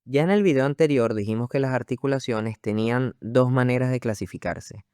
Ya en el video anterior dijimos que las articulaciones tenían dos maneras de clasificarse.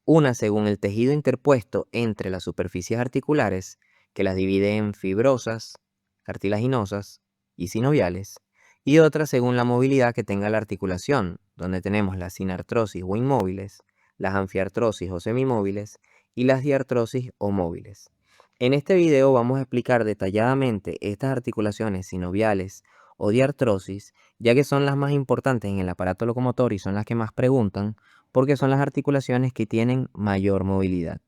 Una según el tejido interpuesto entre las superficies articulares, que las divide en fibrosas, cartilaginosas y sinoviales, y otra según la movilidad que tenga la articulación, donde tenemos las sinartrosis o inmóviles, las anfiartrosis o semimóviles y las diartrosis o móviles. En este video vamos a explicar detalladamente estas articulaciones sinoviales o diartrosis, ya que son las más importantes en el aparato locomotor y son las que más preguntan, porque son las articulaciones que tienen mayor movilidad.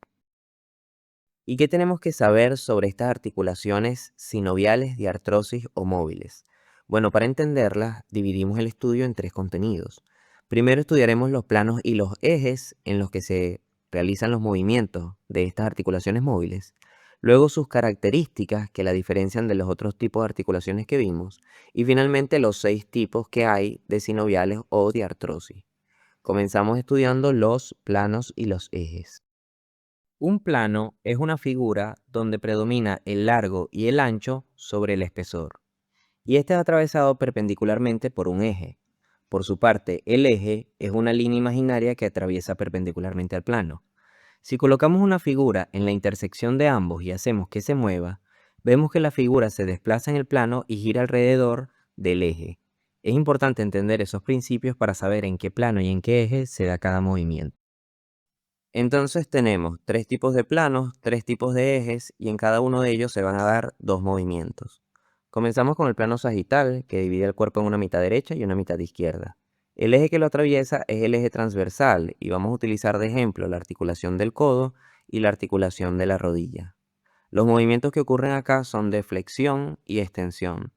¿Y qué tenemos que saber sobre estas articulaciones sinoviales, diartrosis o móviles? Bueno, para entenderlas, dividimos el estudio en tres contenidos. Primero estudiaremos los planos y los ejes en los que se realizan los movimientos de estas articulaciones móviles. Luego sus características que la diferencian de los otros tipos de articulaciones que vimos. Y finalmente los 6 tipos que hay de sinoviales o diartrosis. Comenzamos estudiando los planos y los ejes. Un plano es una figura donde predomina el largo y el ancho sobre el espesor, y este es atravesado perpendicularmente por un eje. Por su parte, el eje es una línea imaginaria que atraviesa perpendicularmente al plano. Si colocamos una figura en la intersección de ambos y hacemos que se mueva, vemos que la figura se desplaza en el plano y gira alrededor del eje. Es importante entender esos principios para saber en qué plano y en qué eje se da cada movimiento. Entonces tenemos tres tipos de planos, tres tipos de ejes y en cada uno de ellos se van a dar dos movimientos. Comenzamos con el plano sagital, que divide el cuerpo en una mitad derecha y una mitad izquierda. El eje que lo atraviesa es el eje transversal y vamos a utilizar de ejemplo la articulación del codo y la articulación de la rodilla. Los movimientos que ocurren acá son de flexión y extensión.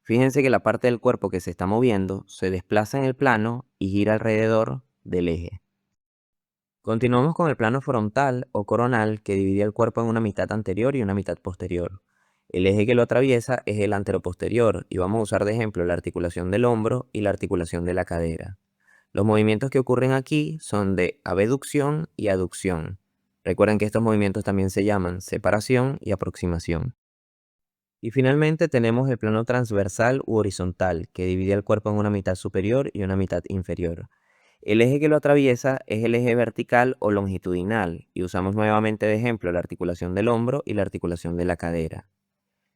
Fíjense que la parte del cuerpo que se está moviendo se desplaza en el plano y gira alrededor del eje. Continuamos con el plano frontal o coronal que divide el cuerpo en una mitad anterior y una mitad posterior. El eje que lo atraviesa es el anteroposterior y vamos a usar de ejemplo la articulación del hombro y la articulación de la cadera. Los movimientos que ocurren aquí son de abducción y aducción. Recuerden que estos movimientos también se llaman separación y aproximación. Y finalmente tenemos el plano transversal u horizontal que divide el cuerpo en una mitad superior y una mitad inferior. El eje que lo atraviesa es el eje vertical o longitudinal y usamos nuevamente de ejemplo la articulación del hombro y la articulación de la cadera.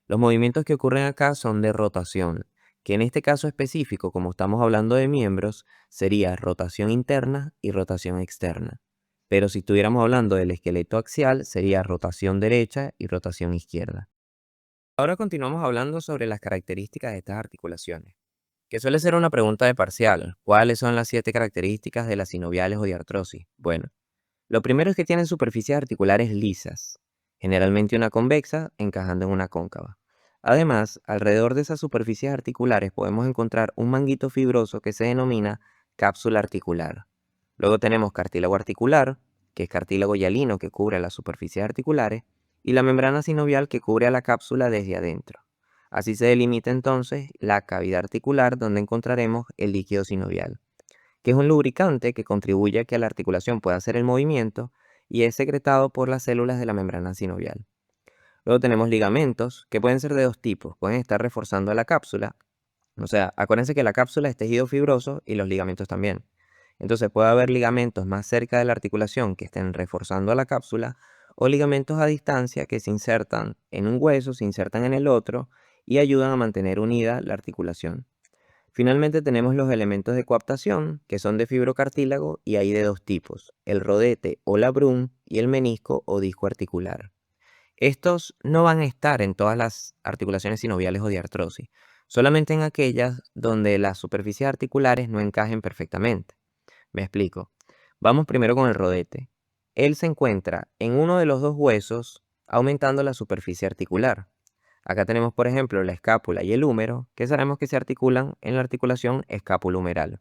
Los movimientos que ocurren acá son de rotación, que en este caso específico, como estamos hablando de miembros, sería rotación interna y rotación externa. Pero si estuviéramos hablando del esqueleto axial, sería rotación derecha y rotación izquierda. Ahora continuamos hablando sobre las características de estas articulaciones, que suele ser una pregunta de parcial. ¿Cuáles son las 7 características de las sinoviales o diartrosis? Bueno, lo primero es que tienen superficies articulares lisas, generalmente una convexa encajando en una cóncava. Además, alrededor de esas superficies articulares podemos encontrar un manguito fibroso que se denomina cápsula articular. Luego tenemos cartílago articular, que es cartílago hialino que cubre las superficies articulares, y la membrana sinovial que cubre a la cápsula desde adentro. Así se delimita entonces la cavidad articular donde encontraremos el líquido sinovial, que es un lubricante que contribuye a que la articulación pueda hacer el movimiento y es secretado por las células de la membrana sinovial. Luego tenemos ligamentos, que pueden ser de dos tipos, pueden estar reforzando a la cápsula, o sea, acuérdense que la cápsula es tejido fibroso y los ligamentos también. Entonces puede haber ligamentos más cerca de la articulación que estén reforzando a la cápsula o ligamentos a distancia que se insertan en un hueso, se insertan en el otro y ayudan a mantener unida la articulación. Finalmente tenemos los elementos de coaptación, que son de fibrocartílago y hay de dos tipos, el rodete o labrum y el menisco o disco articular. Estos no van a estar en todas las articulaciones sinoviales o diartrosis, solamente en aquellas donde las superficies articulares no encajen perfectamente. Me explico. Vamos primero con el rodete. Él se encuentra en uno de los dos huesos, aumentando la superficie articular. Acá tenemos, por ejemplo, la escápula y el húmero, que sabemos que se articulan en la articulación escapulohumeral.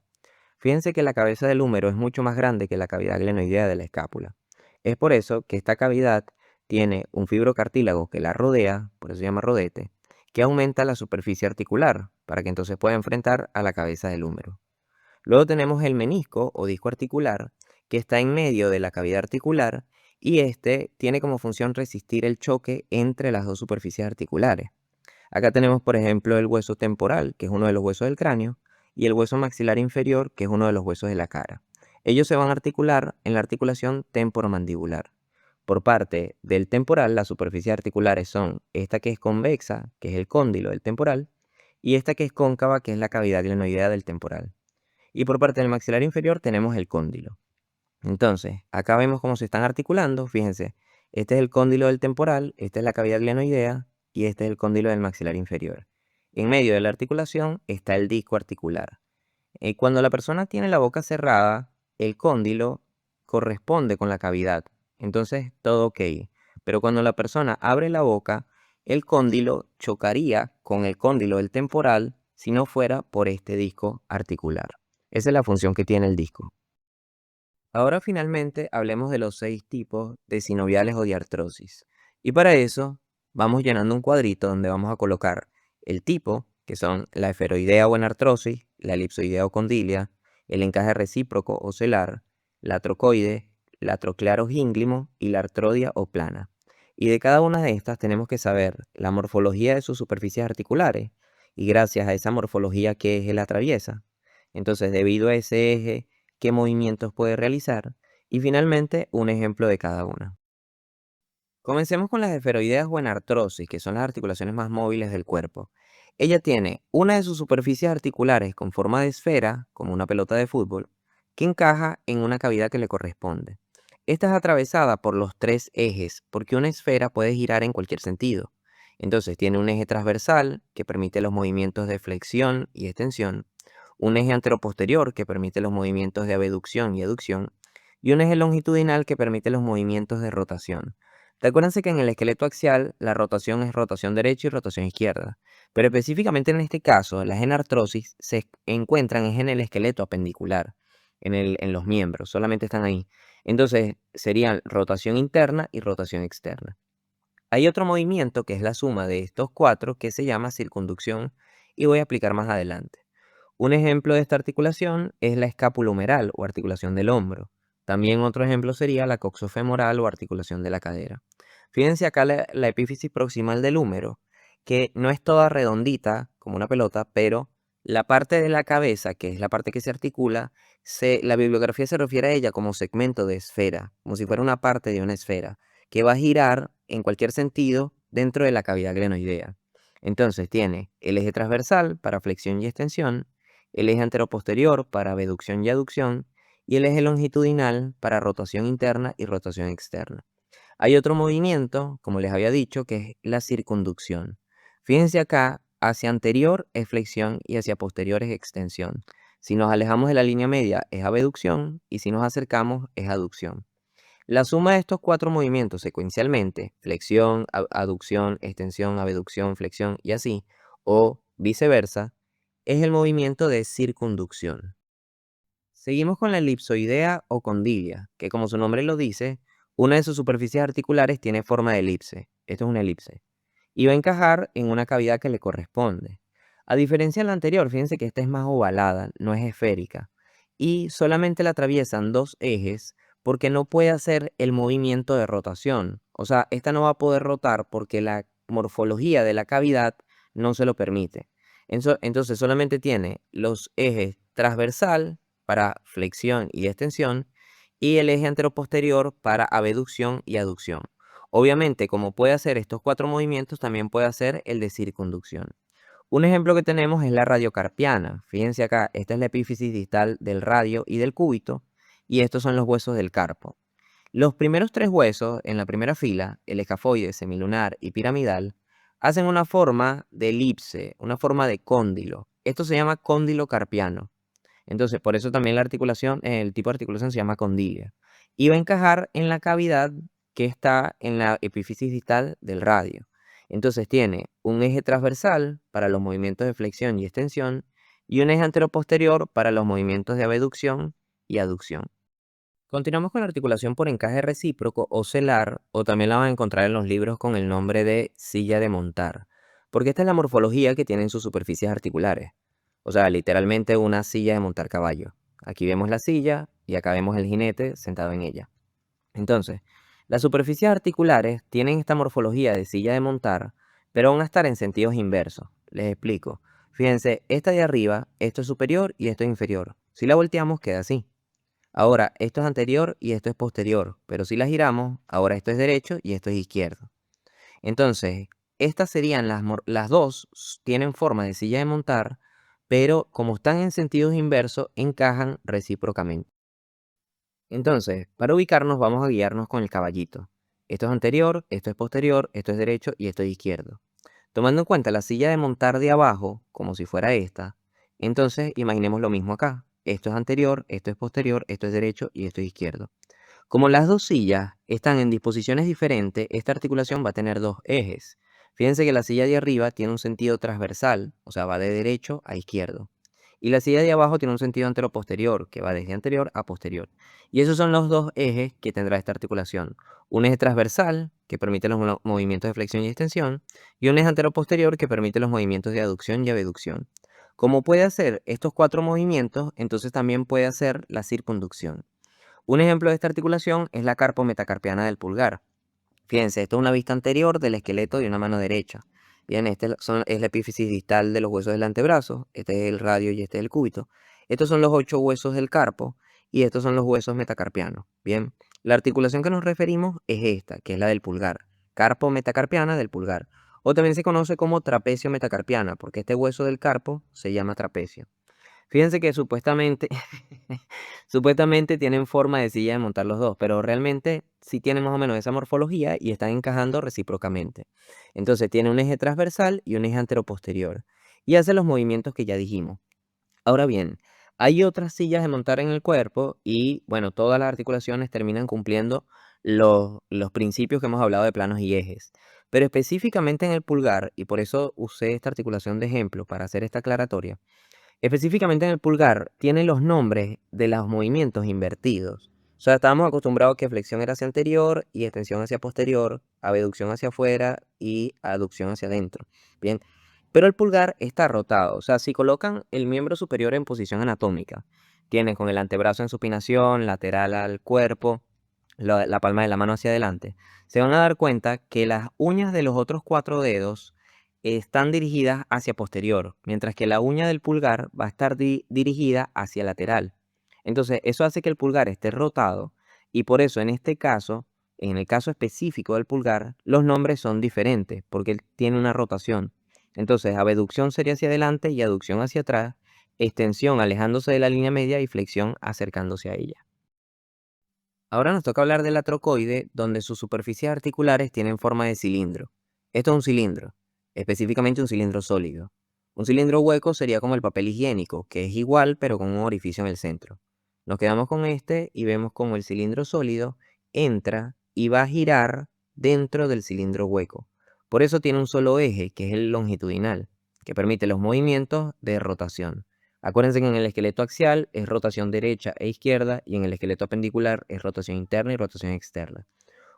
Fíjense que la cabeza del húmero es mucho más grande que la cavidad glenoidea de la escápula. Es por eso que esta cavidad tiene un fibrocartílago que la rodea, por eso se llama rodete, que aumenta la superficie articular, para que entonces pueda enfrentar a la cabeza del húmero. Luego tenemos el menisco o disco articular, que está en medio de la cavidad articular y este tiene como función resistir el choque entre las dos superficies articulares. Acá tenemos, por ejemplo, el hueso temporal, que es uno de los huesos del cráneo, y el hueso maxilar inferior, que es uno de los huesos de la cara. Ellos se van a articular en la articulación temporomandibular. Por parte del temporal, las superficies articulares son esta que es convexa, que es el cóndilo del temporal, y esta que es cóncava, que es la cavidad glenoidea del temporal. Y por parte del maxilar inferior tenemos el cóndilo. Entonces, acá vemos cómo se están articulando. Fíjense, este es el cóndilo del temporal, esta es la cavidad glenoidea y este es el cóndilo del maxilar inferior. En medio de la articulación está el disco articular. Cuando la persona tiene la boca cerrada, el cóndilo corresponde con la cavidad. Entonces, todo ok. Pero cuando la persona abre la boca, el cóndilo chocaría con el cóndilo del temporal si no fuera por este disco articular. Esa es la función que tiene el disco. Ahora finalmente hablemos de los 6 tipos de sinoviales o de artrosis. Y para eso vamos llenando un cuadrito donde vamos a colocar el tipo, que son la esferoidea o enartrosis, la elipsoidea o condilia, el encaje recíproco o celar, la trocoide, la troclearogínglimo y la artrodia o plana. Y de cada una de estas tenemos que saber la morfología de sus superficies articulares y gracias a esa morfología qué eje la atraviesa. Entonces, debido a ese eje, qué movimientos puede realizar y finalmente un ejemplo de cada una. Comencemos con las esferoideas o enartrosis, que son las articulaciones más móviles del cuerpo. Ella tiene una de sus superficies articulares con forma de esfera, como una pelota de fútbol, que encaja en una cavidad que le corresponde. Esta es atravesada por los 3 ejes, porque una esfera puede girar en cualquier sentido. Entonces tiene un eje transversal que permite los movimientos de flexión y extensión, un eje anteroposterior que permite los movimientos de abducción y aducción, y un eje longitudinal que permite los movimientos de rotación. Recuérdense que en el esqueleto axial la rotación es rotación derecha y rotación izquierda, pero específicamente en este caso las enartrosis se encuentran en el esqueleto apendicular, en los miembros, solamente están ahí. Entonces serían rotación interna y rotación externa. Hay otro movimiento que es la suma de estos 4 que se llama circunducción y voy a explicar más adelante. Un ejemplo de esta articulación es la escapulohumeral o articulación del hombro. También otro ejemplo sería la coxofemoral o articulación de la cadera. Fíjense acá la epífisis proximal del húmero, que no es toda redondita como una pelota, pero la parte de la cabeza, que es la parte que se articula, la bibliografía se refiere a ella como segmento de esfera, como si fuera una parte de una esfera, que va a girar en cualquier sentido dentro de la cavidad glenoidea. Entonces tiene el eje transversal para flexión y extensión, el eje anteroposterior para abducción y aducción, y el eje longitudinal para rotación interna y rotación externa. Hay otro movimiento, como les había dicho, que es la circunducción. Fíjense acá, hacia anterior es flexión y hacia posterior es extensión. Si nos alejamos de la línea media es abducción y si nos acercamos es aducción. La suma de estos 4 movimientos secuencialmente, flexión, aducción, extensión, abducción, flexión y así, o viceversa, es el movimiento de circunducción. Seguimos con la elipsoidea o condilia, que como su nombre lo dice, una de sus superficies articulares tiene forma de elipse. Esto es una elipse. Y va a encajar en una cavidad que le corresponde. A diferencia de la anterior, fíjense que esta es más ovalada, no es esférica. Y solamente la atraviesan 2 ejes porque no puede hacer el movimiento de rotación. O sea, esta no va a poder rotar porque la morfología de la cavidad no se lo permite. Entonces solamente tiene los ejes transversal para flexión y extensión y el eje anteroposterior para abducción y aducción. Obviamente, como puede hacer estos 4 movimientos, también puede hacer el de circunducción. Un ejemplo que tenemos es la radiocarpiana. Fíjense acá, esta es la epífisis distal del radio y del cúbito, y estos son los huesos del carpo. Los primeros 3 huesos en la primera fila, el escafoide, semilunar y piramidal, hacen una forma de elipse, una forma de cóndilo. Esto se llama cóndilo carpiano. Entonces, por eso también la articulación, el tipo de articulación se llama condilia. Y va a encajar en la cavidad que está en la epífisis distal del radio. Entonces tiene un eje transversal para los movimientos de flexión y extensión y un eje anteroposterior para los movimientos de abducción y aducción. Continuamos con la articulación por encaje recíproco o celar, o también la van a encontrar en los libros con el nombre de silla de montar, porque esta es la morfología que tienen sus superficies articulares. O sea, literalmente una silla de montar caballo. Aquí vemos la silla y acá vemos el jinete sentado en ella. Entonces, las superficies articulares tienen esta morfología de silla de montar, pero van a estar en sentidos inversos. Les explico. Fíjense, esta de arriba, esto es superior y esto es inferior. Si la volteamos, queda así. Ahora, esto es anterior y esto es posterior, pero si la giramos, ahora esto es derecho y esto es izquierdo. Entonces, estas serían las dos, tienen forma de silla de montar, pero como están en sentidos inversos, encajan recíprocamente. Entonces, para ubicarnos, vamos a guiarnos con el caballito. Esto es anterior, esto es posterior, esto es derecho y esto es izquierdo. Tomando en cuenta la silla de montar de abajo, como si fuera esta, entonces imaginemos lo mismo acá. Esto es anterior, esto es posterior, esto es derecho y esto es izquierdo. Como las dos sillas están en disposiciones diferentes, esta articulación va a tener dos ejes. Fíjense que la silla de arriba tiene un sentido transversal, o sea, va de derecho a izquierdo. Y la silla de abajo tiene un sentido anteroposterior, que va desde anterior a posterior. Y esos son los dos ejes que tendrá esta articulación. Un eje transversal, que permite los movimientos de flexión y extensión, y un eje anteroposterior, que permite los movimientos de aducción y abducción. Como puede hacer estos cuatro movimientos, entonces también puede hacer la circunducción. Un ejemplo de esta articulación es la carpometacarpiana del pulgar. Fíjense, esto es una vista anterior del esqueleto de una mano derecha. Bien, es la epífisis distal de los huesos del antebrazo. Este es el radio y este es el cúbito. Estos son los 8 huesos del carpo y estos son los huesos metacarpianos. Bien, la articulación que nos referimos es esta, que es la del pulgar. Carpo metacarpiana del pulgar. O también se conoce como trapecio metacarpiana, porque este hueso del carpo se llama trapecio. Fíjense que supuestamente, supuestamente tienen forma de silla de montar los dos, pero realmente sí tienen más o menos esa morfología y están encajando recíprocamente. Entonces tiene un eje transversal y un eje anteroposterior y hace los movimientos que ya dijimos. Ahora bien, hay otras sillas de montar en el cuerpo y bueno, todas las articulaciones terminan cumpliendo los principios que hemos hablado de planos y ejes. Pero específicamente en el pulgar, y por eso usé esta articulación de ejemplo para hacer esta aclaratoria, específicamente en el pulgar, tiene los nombres de los movimientos invertidos. O sea, estábamos acostumbrados que flexión era hacia anterior y extensión hacia posterior, abducción hacia afuera y aducción hacia adentro. Bien, pero el pulgar está rotado. O sea, si colocan el miembro superior en posición anatómica, tiene con el antebrazo en supinación, lateral al cuerpo, la palma de la mano hacia adelante, se van a dar cuenta que las uñas de los otros 4 dedos están dirigidas hacia posterior, mientras que la uña del pulgar va a estar dirigida hacia lateral. Entonces, eso hace que el pulgar esté rotado y por eso en este caso, en el caso específico del pulgar, los nombres son diferentes porque él tiene una rotación. Entonces, abducción sería hacia adelante y aducción hacia atrás, extensión alejándose de la línea media y flexión acercándose a ella. Ahora nos toca hablar del atrocoide, donde sus superficies articulares tienen forma de cilindro. Esto es un cilindro, específicamente un cilindro sólido. Un cilindro hueco sería como el papel higiénico, que es igual pero con un orificio en el centro. Nos quedamos con este y vemos como el cilindro sólido entra y va a girar dentro del cilindro hueco. Por eso tiene un solo eje, que es el longitudinal, que permite los movimientos de rotación. Acuérdense que en el esqueleto axial es rotación derecha e izquierda y en el esqueleto apendicular es rotación interna y rotación externa.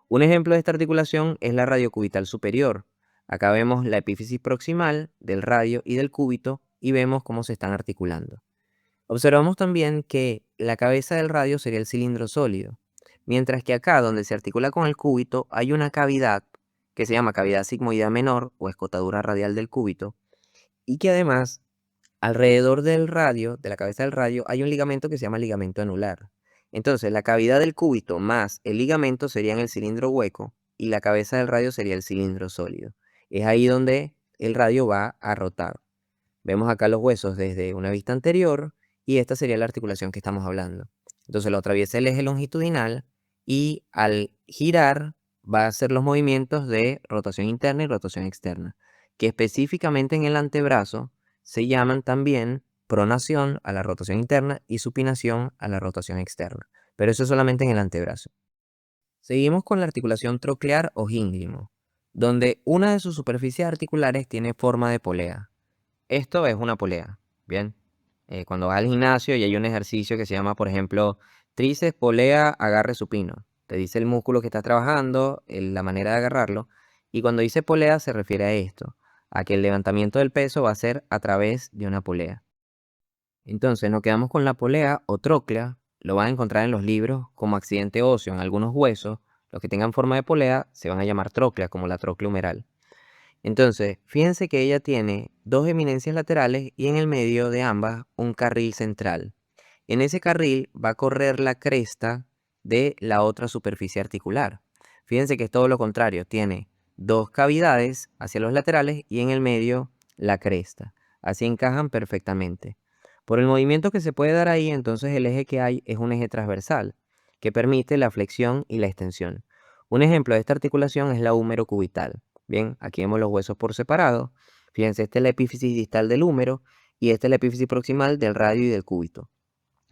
Un ejemplo de esta articulación es la radiocubital superior. Acá vemos la epífisis proximal del radio y del cúbito y vemos cómo se están articulando. Observamos también que la cabeza del radio sería el cilindro sólido, mientras que acá donde se articula con el cúbito hay una cavidad que se llama cavidad sigmoidea menor o escotadura radial del cúbito y que además alrededor del radio, de la cabeza del radio, hay un ligamento que se llama ligamento anular. Entonces, la cavidad del cúbito más el ligamento serían el cilindro hueco y la cabeza del radio sería el cilindro sólido. Es ahí donde el radio va a rotar. Vemos acá los huesos desde una vista anterior y esta sería la articulación que estamos hablando. Entonces lo atraviesa el eje longitudinal y al girar va a hacer los movimientos de rotación interna y rotación externa, que específicamente en el antebrazo se llaman también pronación a la rotación interna y supinación a la rotación externa. Pero eso es solamente en el antebrazo. Seguimos con la articulación troclear o gínglimo, donde una de sus superficies articulares tiene forma de polea. Esto es una polea, ¿bien? Cuando vas al gimnasio y hay un ejercicio que se llama, por ejemplo, tríceps, polea, agarre supino. Te dice el músculo que estás trabajando, la manera de agarrarlo. Y cuando dice polea se refiere a esto, a que el levantamiento del peso va a ser a través de una polea. Entonces nos quedamos con la polea o tróclea. Lo van a encontrar en los libros como accidente óseo en algunos huesos. Los que tengan forma de polea se van a llamar tróclea, como la tróclea humeral. Entonces, fíjense que ella tiene dos eminencias laterales y en el medio de ambas un carril central. En ese carril va a correr la cresta de la otra superficie articular. Fíjense que es todo lo contrario, tiene dos cavidades hacia los laterales y en el medio la cresta. Así encajan perfectamente. Por el movimiento que se puede dar ahí, entonces el eje que hay es un eje transversal, que permite la flexión y la extensión. Un ejemplo de esta articulación es la húmero cubital. Bien, aquí vemos los huesos por separado. Fíjense, esta es la epífisis distal del húmero y esta es la epífisis proximal del radio y del cúbito.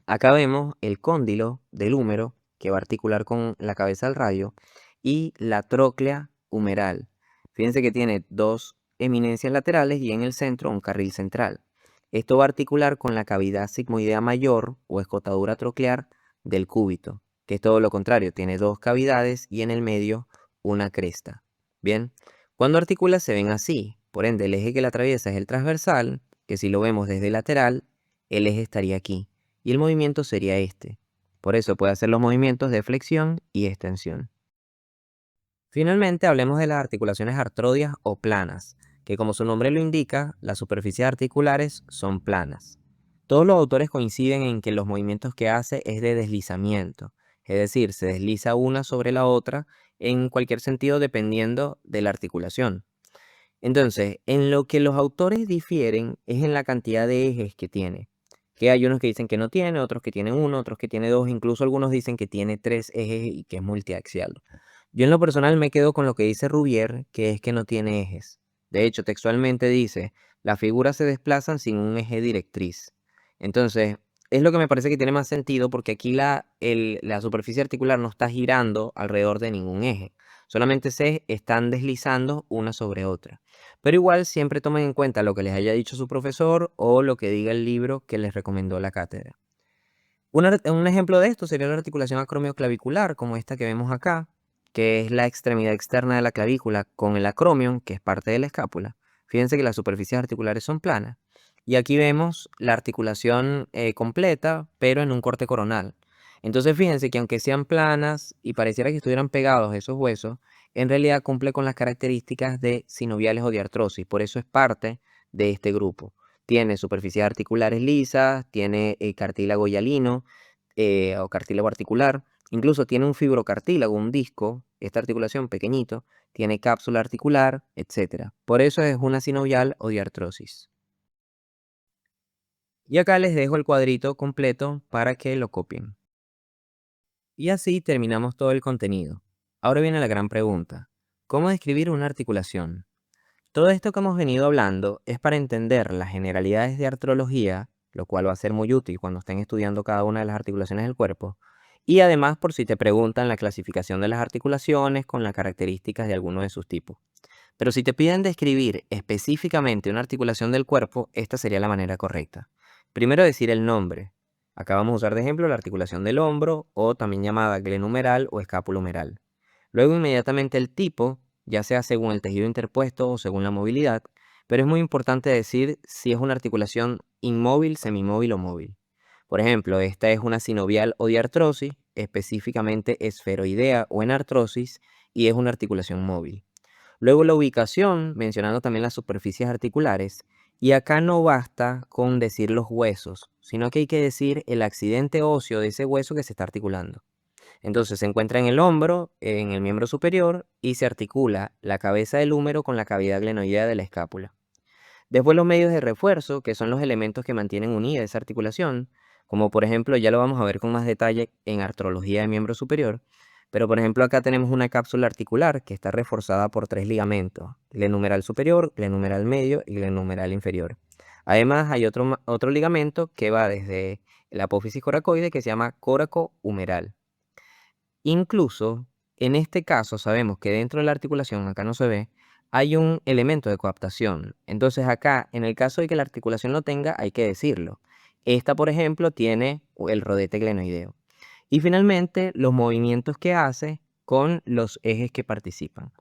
Acá vemos el cóndilo del húmero, que va a articular con la cabeza del radio, y la tróclea humeral. Fíjense que tiene dos eminencias laterales y en el centro un carril central. Esto va a articular con la cavidad sigmoidea mayor o escotadura troclear del cúbito, que es todo lo contrario, tiene dos cavidades y en el medio una cresta. Bien, cuando articula se ven así, por ende el eje que la atraviesa es el transversal, que si lo vemos desde lateral, el eje estaría aquí y el movimiento sería este. Por eso puede hacer los movimientos de flexión y extensión. Finalmente hablemos de las articulaciones artrodias o planas, que como su nombre lo indica, las superficies articulares son planas. Todos los autores coinciden en que los movimientos que hace es de deslizamiento, es decir, se desliza una sobre la otra en cualquier sentido dependiendo de la articulación. Entonces, en lo que los autores difieren es en la cantidad de ejes que tiene. Que hay unos que dicen que no tiene, otros que tienen uno, otros que tiene dos, incluso algunos dicen que tiene tres ejes y que es multiaxial. Yo en lo personal me quedo con lo que dice Rubier, que es que no tiene ejes. De hecho, textualmente dice, las figuras se desplazan sin un eje directriz. Entonces, es lo que me parece que tiene más sentido porque aquí la superficie articular no está girando alrededor de ningún eje. Solamente se están deslizando una sobre otra. Pero igual siempre tomen en cuenta lo que les haya dicho su profesor o lo que diga el libro que les recomendó la cátedra. Un ejemplo de esto sería la articulación acromioclavicular, como esta que vemos acá, que es la extremidad externa de la clavícula con el acromion, que es parte de la escápula. Fíjense que las superficies articulares son planas. Y aquí vemos la articulación completa, pero en un corte coronal. Entonces fíjense que aunque sean planas y pareciera que estuvieran pegados esos huesos, en realidad cumple con las características de sinoviales o de artrosis. Por eso es parte de este grupo. Tiene superficies articulares lisas, tiene cartílago hialino o cartílago articular, incluso tiene un fibrocartílago, un disco, esta articulación pequeñito, tiene cápsula articular, etc. Por eso es una sinovial o de artrosis. Y acá les dejo el cuadrito completo para que lo copien. Y así terminamos todo el contenido. Ahora viene la gran pregunta. ¿Cómo describir una articulación? Todo esto que hemos venido hablando es para entender las generalidades de artrología, lo cual va a ser muy útil cuando estén estudiando cada una de las articulaciones del cuerpo, y además por si te preguntan la clasificación de las articulaciones con las características de alguno de sus tipos. Pero si te piden describir específicamente una articulación del cuerpo, esta sería la manera correcta. Primero decir el nombre. Acá vamos a usar de ejemplo la articulación del hombro o también llamada glenohumeral o escapulohumeral. Luego inmediatamente el tipo, ya sea según el tejido interpuesto o según la movilidad, pero es muy importante decir si es una articulación inmóvil, semimóvil o móvil. Por ejemplo, esta es una sinovial o diartrosis, específicamente esferoidea o en artrosis, y es una articulación móvil. Luego la ubicación, mencionando también las superficies articulares, y acá no basta con decir los huesos, sino que hay que decir el accidente óseo de ese hueso que se está articulando. Entonces se encuentra en el hombro, en el miembro superior, y se articula la cabeza del húmero con la cavidad glenoidea de la escápula. Después los medios de refuerzo, que son los elementos que mantienen unida esa articulación, como por ejemplo, ya lo vamos a ver con más detalle en artrología de miembro superior, pero por ejemplo acá tenemos una cápsula articular que está reforzada por tres ligamentos, glenumeral superior, glenumeral medio y glenumeral inferior. Además hay otro ligamento que va desde la apófisis coracoide que se llama coraco humeral. Incluso, en este caso sabemos que dentro de la articulación, acá no se ve, hay un elemento de coaptación. Entonces acá, en el caso de que la articulación lo tenga, hay que decirlo. Esta, por ejemplo, tiene el rodete glenoideo. Y finalmente, los movimientos que hace con los ejes que participan.